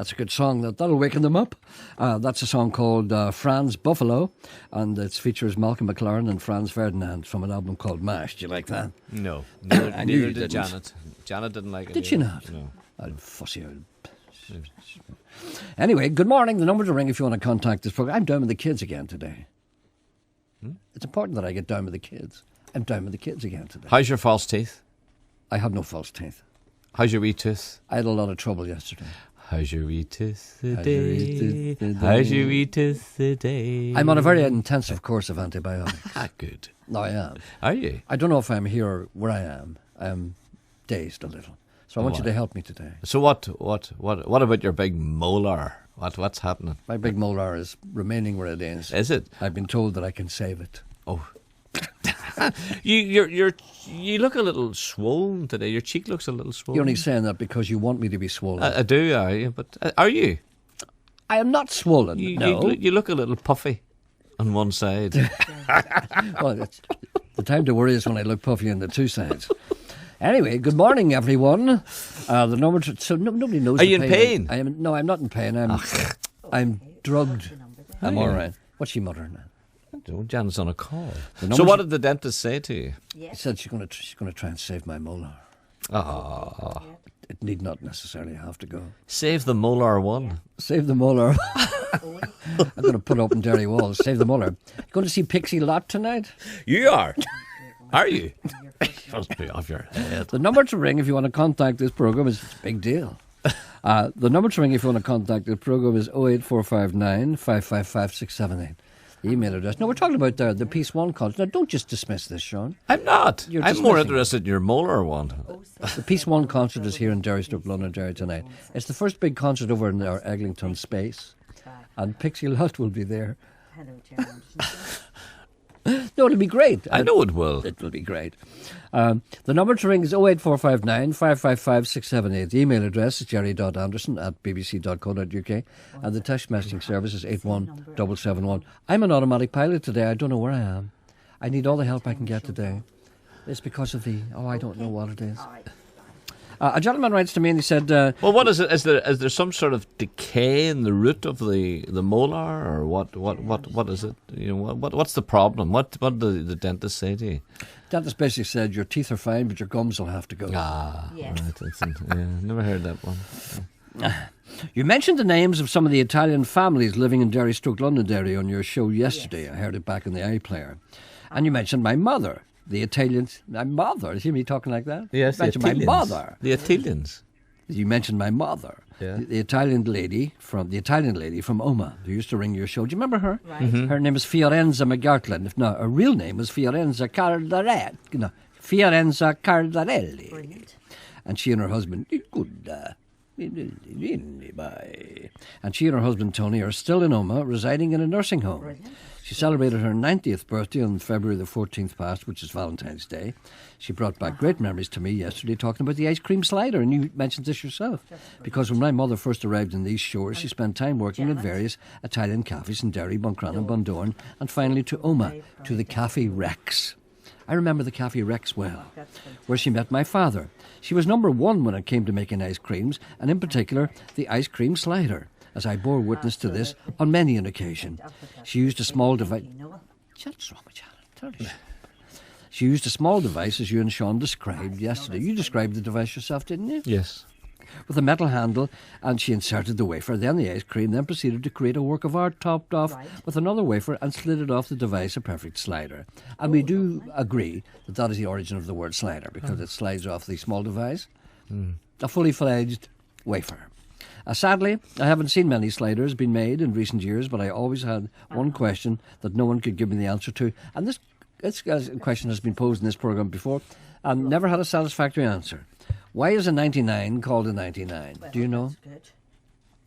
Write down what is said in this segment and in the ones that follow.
That's a good song. That'll waken them up. That's a song called Franz Buffalo, and it features Malcolm McLaren and Franz Ferdinand from an album called MASH. Do you like that? No, neither did didn't. Janet. Janet didn't like it. Did she either. not? No. I'd fussy old. Anyway, good morning. The number to ring if you want to contact this program. I'm down with the kids again today. It's important that I get down with the kids. I'm down with the kids again today. How's your false teeth? I have no false teeth. How's your wee tooth? I had a lot of trouble yesterday. How's your wee tooth today? How's your wee tooth today? I'm on a very intensive course of antibiotics. Good. No, I am. Are you? I don't know if I'm here or where I am. I'm dazed a little. So I want you to help me today. So what about your big molar? What's happening? My big molar is remaining where it is. Is it? I've been told that I can save it. Oh. You look a little swollen today. Your cheek looks a little swollen. You're only saying that because you want me to be swollen. I do, are you? But are you? I am not swollen. No. You look a little puffy on one side. Well, the time to worry is when I look puffy on the two sides. Anyway, good morning, everyone. The number nobody knows. Are you in pain? No, I'm not in pain. I'm drugged. I'm all right. What's she muttering now? Janet's on a call. So what did the dentist say to you? He said she's going to try and save my molar. Ah, It need not necessarily have to go. save the molar one. Save the molar. I'm going to put up in Derry walls. Save the molar. You going to see Pixie Lott tonight? You are. Are you? Must be off your head. The number to ring if you want to contact this program is it's a big deal. The number to ring if you want to contact this program is 08459 555 678. Email address. No, we're talking about the Peace One concert. Now, don't just dismiss this, Sean. I'm not. You're I'm more dismissing interested in your molar one. The Peace One concert is here in Derry, Stoke, London, Derry tonight. It's the first big concert over in our Eglinton space, and Pixie Lott will be there. No, it'll be great. I know it will. It will be great. The number to ring is 08459 555 678. The email address is gerry.anderson@bbc.co.uk, and the text messaging service is 81771. I'm an automatic pilot today. I don't know where I am. I need all the help I can get today. It's because of I don't know what it is. A gentleman writes to me and he said... well, what is it? Is there some sort of decay in the root of the molar, or what is it? You know, what's the problem? What did the dentist say to you? Dentist basically said your teeth are fine, but your gums will have to go. Right. Never heard that one. You mentioned the names of some of the Italian families living in Derry, Stoke, Londonderry on your show yesterday. I heard it back in the iPlayer, and you mentioned my mother. The Italians, my mother. You hear me talking like that? Yes, you mentioned my mother. The Italians. You mentioned my mother. Yeah. The Italian lady from Oma who used to ring your show. Do you remember her? Right. Mm-hmm. Her name is Fiorenza McGartland. If not, her real name was Fiorenza Cardarelli. Fiorenza Cardarelli. Brilliant. And she and her husband, and she and her husband Tony are still in Oma, residing in a nursing home. Brilliant. She celebrated her 90th birthday on February the 14th past, which is Valentine's Day. She brought back great memories to me yesterday talking about the ice cream slider, and you mentioned this yourself. Because when my mother first arrived in these shores, she spent time working at various Italian cafes in Derry, Buncran and Bundoran, and finally to Oma, to the Cafe Rex. I remember the Cafe Rex well, where she met my father. She was number one when it came to making ice creams, and in particular, the ice cream slider, as I bore witness to this on many an occasion. She used a small device... What's wrong with you? She used a small device, as you and Sean described yesterday. You described the device yourself, didn't you? Yes. With a metal handle, and she inserted the wafer, then the ice cream, then proceeded to create a work of art topped off with another wafer and slid it off the device, a perfect slider. And we do agree that that is the origin of the word slider, because it slides off the small device. A fully fledged wafer. Sadly, I haven't seen many sliders being made in recent years, but I always had one question that no one could give me the answer to. And this question has been posed in this programme before and never had a satisfactory answer. Why is a 99 called a 99? Do you know?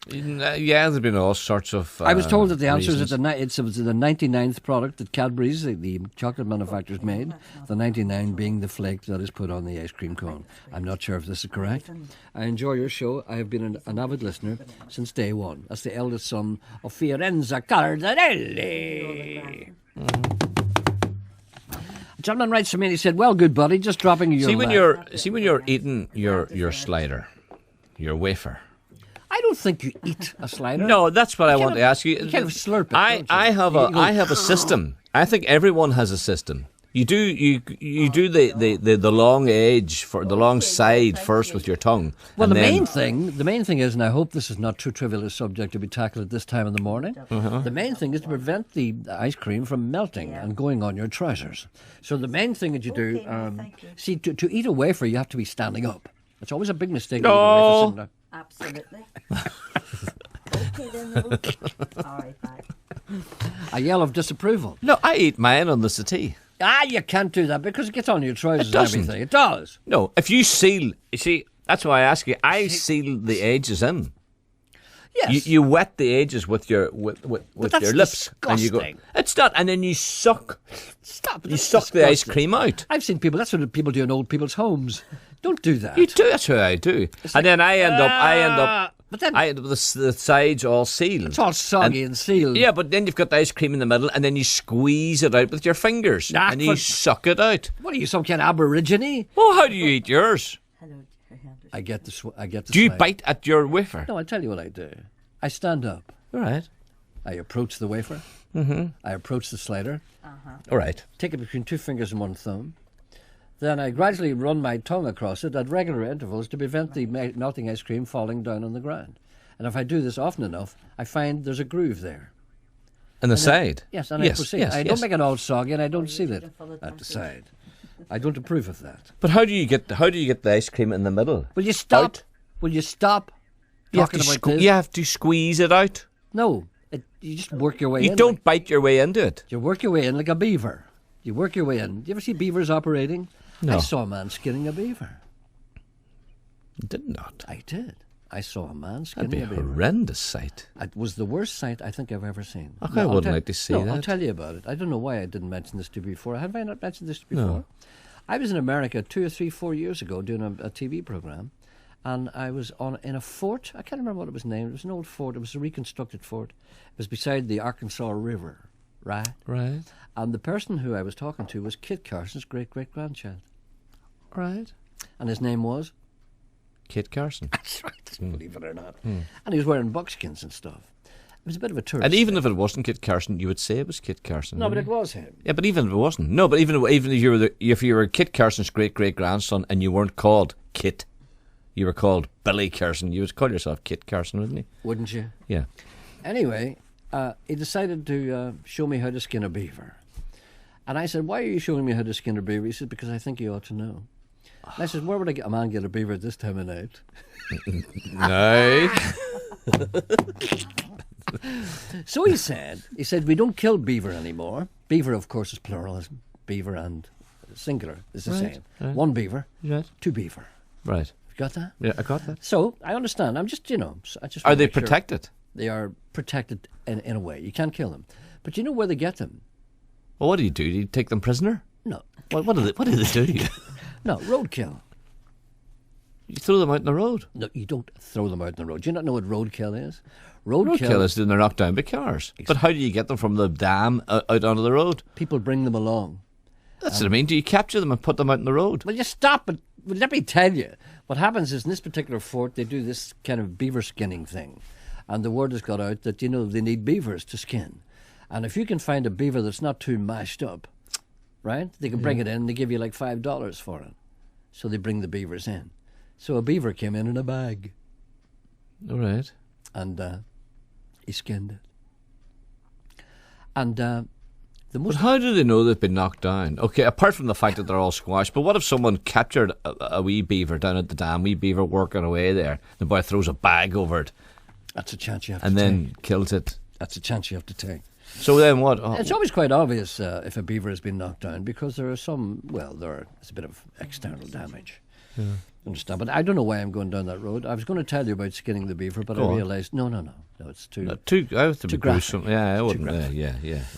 Yeah, there's been all sorts of I was told that the answer reasons. is it's the 99th product that Cadbury's, the chocolate manufacturers, made, the 99 being the flake that is put on the ice cream cone. I'm not sure if this is correct. I enjoy your show. I have been an avid listener since day one. As the eldest son of Fiorenza Cardarelli. A gentleman writes to me and he said, well, good buddy, just dropping your See when you're eating your slider, your wafer. I don't think you eat a slider. No, that's what I want to ask you. You kind of slurp it. I don't you? I have a system. I think everyone has a system. You do the long edge for the long side first with your tongue. Well, and the then, main thing is, and I hope this is not too trivial a subject to be tackled at this time in the morning. The main thing is to prevent the ice cream from melting and going on your trousers. So the main thing that you do, see, to eat a wafer, you have to be standing up. It's always a big mistake. To eat a wafer sitting down. Absolutely. Okay, then. All right, bye. A yell of disapproval. No, I eat mine on the settee. You can't do that because it gets on your trousers It and doesn't. everything. It does. No, if you seal, you see, that's why I ask you. I seal the edges in. Yes. You wet the edges with your with that's your lips, and you go. disgusting. It's not, and then you suck. Stop. You That's suck the ice disgusting. cream out. I've seen people. That's what people do in old people's homes. Don't do that. You do. That's what I do. And then I end up. But then I end up with the sides all sealed. it's all soggy and sealed. Yeah, but then you've got the ice cream in the middle, and then you squeeze it out with your fingers, Ah, and you for- suck it out. What are you, some kind of aborigine? Well, how do you eat yours? Hello, Henderson. I get the. Do you slide. bite at your wafer? No, I'll tell you what I do. I stand up. All right. I approach the wafer. Mm-hmm. I approach the slider. All right. Take it between two fingers and one thumb. Then I gradually run my tongue across it at regular intervals to prevent the melting ice cream falling down on the ground. And if I do this often enough, I find there's a groove there. And the side. Yes, and I proceed. I don't make it all soggy, and I don't seal it at the side. I don't approve of that. But how do you get the ice cream in the middle? Will you stop? Out? Will you stop You have, talking to about this? you have to squeeze it out. No, you just work your way You in. don't bite your way into it. You work your way in like a beaver. You work your way in. Do you ever see beavers operating? No. I saw a man skinning a beaver. You did not. I did. I saw a man That'd skinning be a a beaver. horrendous sight. It was the worst sight I think I've ever seen. Okay, I I'll wouldn't tell- like to see no, I'll that. tell you about it. I don't know why I didn't mention this to you before. Have I not mentioned this before? No. I was in America 2 or 3, 4 years ago doing a TV program, and I was in a fort. I can't remember what it was named. It was an old fort. It was a reconstructed fort. It was beside the Arkansas River, right? Right. And the person who I was talking to was Kit Carson's great-great-grandchild. Right. And his name was? Kit Carson. That's right, believe it or not. And he was wearing buckskins and stuff. It was a bit of a tourist. And even if it wasn't Kit Carson, you would say it was Kit Carson. No, but wouldn't it was him. you? Yeah, but even if it wasn't. No, but even if you were Kit Carson's great-great-grandson and you weren't called Kit, you were called Billy Carson, you would call yourself Kit Carson, wouldn't you? Wouldn't you? Yeah. Anyway, he decided to show me how to skin a beaver. And I said, why are you showing me how to skin a beaver? He said, because I think you ought to know. And I said, where would a man get a beaver at this time of night? No. So he said, we don't kill beaver anymore. Beaver, of course, is pluralism. Beaver and singular is the Right, same. right. One beaver, Right. two beaver. Right. You got that? Yeah, I got that. So I understand. I'm just, I just Are wanna they make sure. protected? They are protected in a way. You can't kill them. But you know where they get them? Well, what do? Do you take them prisoner? No. What do they do? No, roadkill. You throw them out in the road. No, you don't throw them out in the road. Do you not know what roadkill is? Roadkill is when they're knocked down by cars. But how do you get them from the dam out onto the road? People bring them along. That's what I mean. Do you capture them and put them out in the road? Well, you stop it. Well, let me tell you. What happens is in this particular fort, they do this kind of beaver skinning thing. And the word has got out that, they need beavers to skin. And if you can find a beaver that's not too mashed up, right, they can bring it in and they give you like $5 for it. So they bring the beavers in. So a beaver came in a bag. All right. And he skinned it. And the But most... how do they know they've been knocked down? Okay, apart from the fact that they're all squashed, but what if someone captured a wee beaver down at the dam, wee beaver working away there, the boy throws a bag over it That's a chance you have and to then take. kills it? That's a chance you have to take. So then what? Oh, It's always quite obvious if a beaver has been knocked down because there are there's a bit of external damage. Understand? But I don't know why I'm going down that road. I was going to tell you about skinning the beaver, but Go I on. realised no, it's too. I have to too be gruesome. graphic. Yeah, I Too wouldn't. graphic.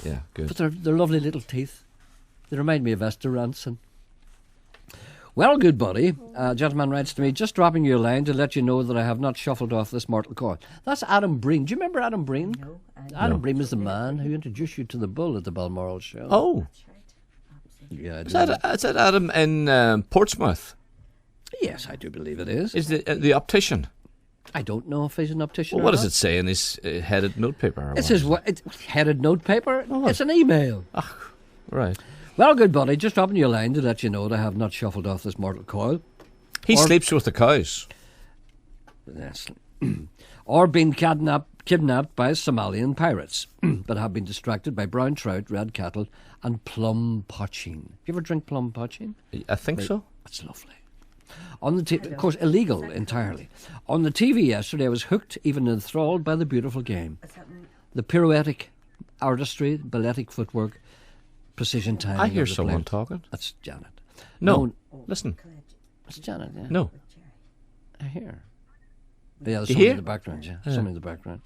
Yeah. Good. But they're lovely little teeth. They remind me of Esther Ranson. Well, good buddy, a gentleman writes to me, just dropping you a line to let you know that I have not shuffled off this mortal coil. That's Adam Breen. Do you remember Adam Breen? No, Adam Breen was the man who introduced you to the bull at the Balmoral show. Oh, that's right. Absolutely. Yeah, I is that Adam in Portsmouth? yes, I do believe it is. Is the optician? I don't know if he's an optician. Well, or what not. does it say in his headed notepaper? It says headed notepaper. It's an email. Right. Well, good buddy, just dropping you a line to let you know that I have not shuffled off this mortal coil. He Or- sleeps with the cows. Yes. Or been kidnapped by Somalian pirates, but have been distracted by brown trout, red cattle, and plum poaching. You ever drink plum poaching? I think so. That's lovely. On the of course, illegal entirely. On the TV yesterday, I was hooked, even enthralled by the beautiful game. The pirouettic artistry, balletic footwork, precision timing. I hear of the someone players. talking. That's Janet. No, listen. It's Janet. Yeah. No. I hear. Yeah, there's You somebody hear? in the background. Yeah, somebody in the background.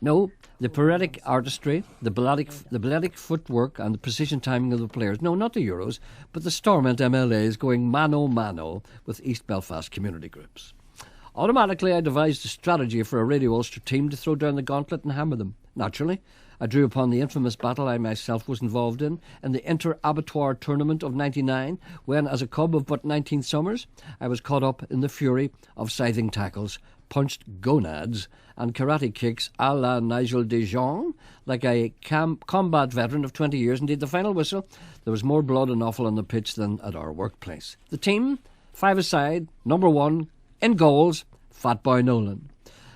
No, the pirouettic artistry, the balletic footwork, and the precision timing of the players. No, not the Euros, but the Stormont MLAs going mano with East Belfast community groups. Automatically, I devised a strategy for a Radio Ulster team to throw down the gauntlet and hammer them. Naturally, I drew upon the infamous battle I myself was involved in the Inter-Abattoir Tournament of '99, when, as a cub of but 19 summers, I was caught up in the fury of scything tackles, punched gonads, and karate kicks a la Nigel de Jong, like a combat veteran of 20 years. Indeed, the final whistle, there was more blood and offal on the pitch than at our workplace. The team, 5 aside, number 1, in goals, Fat Boy Nolan.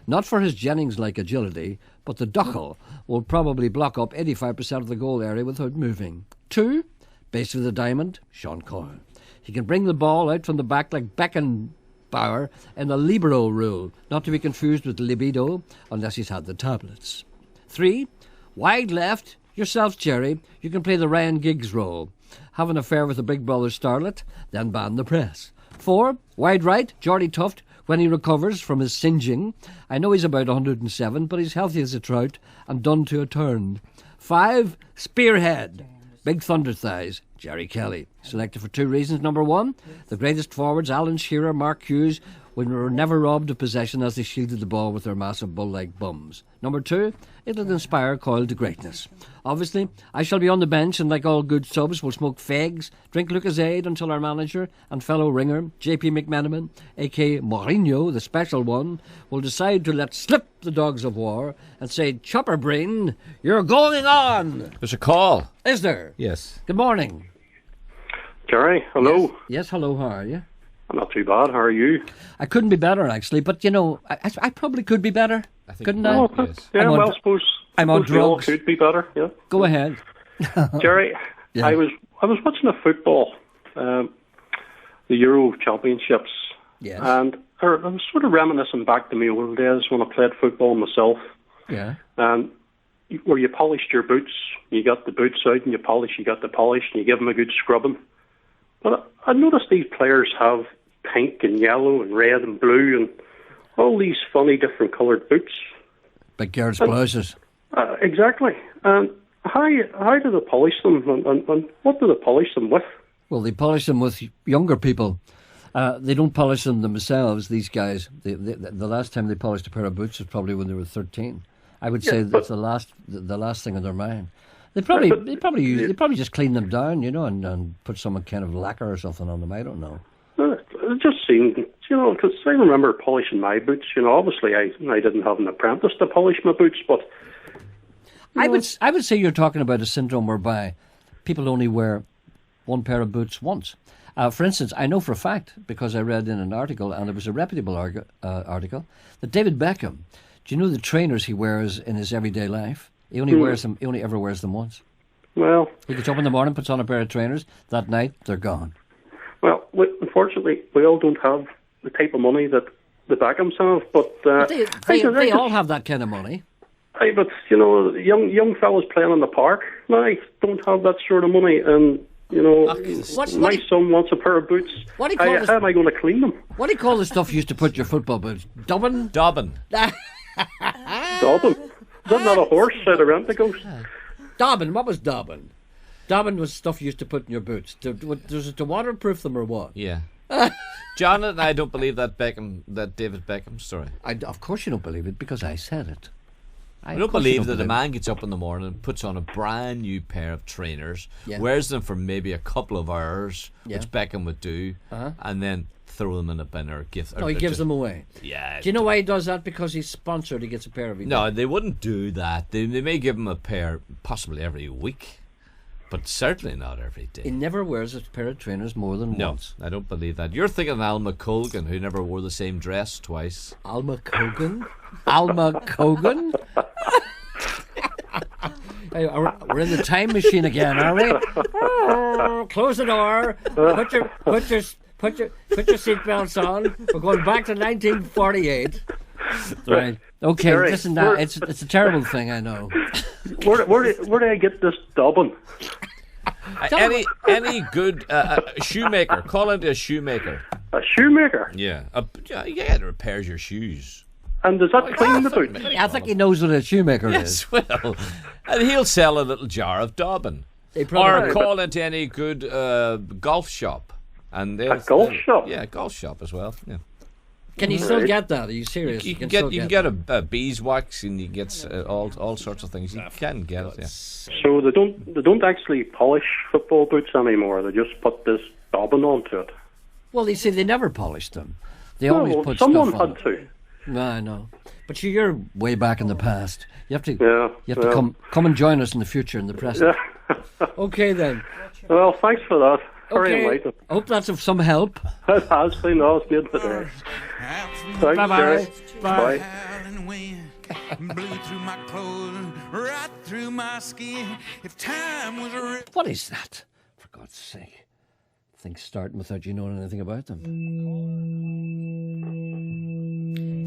Not for his Jennings-like agility, but the Duchel will probably block up 85% of the goal area without moving. 2, base of the diamond, Sean Coyle. He can bring the ball out from the back like Beckenbauer in the libero rule, not to be confused with libido unless he's had the tablets. 3, wide left, yourself, Gerry. You can play the Ryan Giggs role. Have an affair with the Big Brother starlet, then ban the press. 4, wide right, Geordie Tuft, when he recovers from his singeing. I know he's about 107, but he's healthy as a trout and done to a turn. 5, spearhead, big thunder thighs, Gerry Kelly. Selected for 2 reasons. Number 1, the greatest forwards, Alan Shearer, Mark Hughes, were never robbed of possession as they shielded the ball with their massive bull-like bums. Number 2, it'll inspire Coyle to greatness. Obviously, I shall be on the bench and, like all good subs, will smoke fags, drink Lucozade until our manager and fellow ringer, JP McMenamin, a.k.a. Mourinho, the special one, will decide to let slip the dogs of war and say, Chopper Brain, you're going on! There's a call. Is there? Yes. Good morning. Gerry, hello. Yes, hello, how are you? I'm not too bad. How are you? I couldn't be better, actually, but, you know, I probably could be better, couldn't I? Oh, Yes. yeah, I'm on well, dr- I suppose I'm on we all drugs. could be better. Yeah. Go ahead. Gerry, Yeah. I was watching the football, the Euro Championships, Yes. and I was sort of reminiscing back to my old days when I played football myself, Yeah. and where you polished your boots, you got the boots out and you got the polish, and you give them a good scrubbing. But I noticed these players have pink and yellow and red and blue and all these funny different coloured boots. Big girls' blouses. Exactly. And how do they polish them, and what do they polish them with? Well, they polish them with younger people. They don't polish them themselves, these guys. The last time they polished a pair of boots was probably when they were 13. I would say that's the last thing on their mind. They probably just clean them down, you know, and put some kind of lacquer or something on them. I don't know. It just seemed, you know, because I remember polishing my boots. You know, obviously I didn't have an apprentice to polish my boots, but I would say you're talking about a syndrome whereby people only wear one pair of boots once. For instance, I know for a fact, because I read in an article, and it was a reputable article, that David Beckham, do you know the trainers he wears in his everyday life? He only wears them. He only ever wears them once. well, He gets up in the morning, puts on a pair of trainers. That night, they're gone. unfortunately, we all don't have the type of money that the Beckhams have. But They all have that kind of money. but you know, young fellas playing in the park now don't have that sort of money, and you know, my son wants a pair of boots. What do you call this? How am I going to clean them? What do you call the stuff you used to put in your football boots? Dubbin? Dobbin. Dobbin. Is that not a horse out of Rent-A-Ghost? Dobbin. What was Dobbin? Dobbin was stuff you used to put in your boots. Was it to waterproof them or what? Yeah. John and I don't believe that David Beckham story. Of course you don't believe it because I said it. I don't believe that a man gets up in the morning and puts on a brand new pair of trainers, wears them for maybe a couple of hours, which Beckham would do, and then throw them in a bin or gift. No, he gives them away. Yeah. Do you know why he does that? Because he's sponsored. He gets a pair every day. No, they wouldn't do that. They may give him a pair possibly every week, but certainly not every day. He never wears a pair of trainers more than once. I don't believe that. You're thinking of Alma Cogan, who never wore the same dress twice. Alma Cogan? Alma Cogan? Hey, we're in the time machine again, are we? Oh, close the door. Put your seatbelts on. We're going back to 1948. Right. Okay. Gerry, listen, now it's a terrible thing. I know. Where do I get this dubbing? Any good shoemaker? Call into a shoemaker. A shoemaker? Yeah. It repairs your shoes. And does that clean the boot? I think he knows what a shoemaker is. Yes, well, and he'll sell a little jar of Dobbin. Or call into any good golf shop. And a golf shop? Yeah, a golf shop as well. Yeah. Can you still get that? Are you serious? You can get a beeswax, and you get all sorts of things. You can get it. Yeah. So they don't actually polish football boots anymore. They just put this Dobbin onto it. Well, you see, they never polished them. They always put someone stuff on had to. No, I know. But you're way back in the past. You have to come and join us in the future, in the present. Okay, then. Well, thanks for that. Very Okay. enlightening. Hope that's of some help. It has been. No, it's made today. Thanks, Bye-bye. Gerry. Bye. Blew through my clothes, right through my skin. If time was a What is that? For God's sake. Things starting without you knowing anything about them.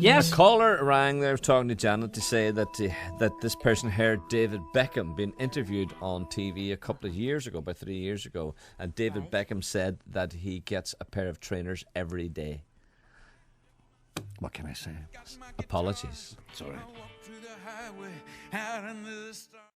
Yes. A caller rang there talking to Janet to say that this person heard David Beckham being interviewed on TV a couple of years ago, about 3 years ago, and David Beckham said that he gets a pair of trainers every day. What can I say? Apologies. It's all right. walk through the highway out into the stars.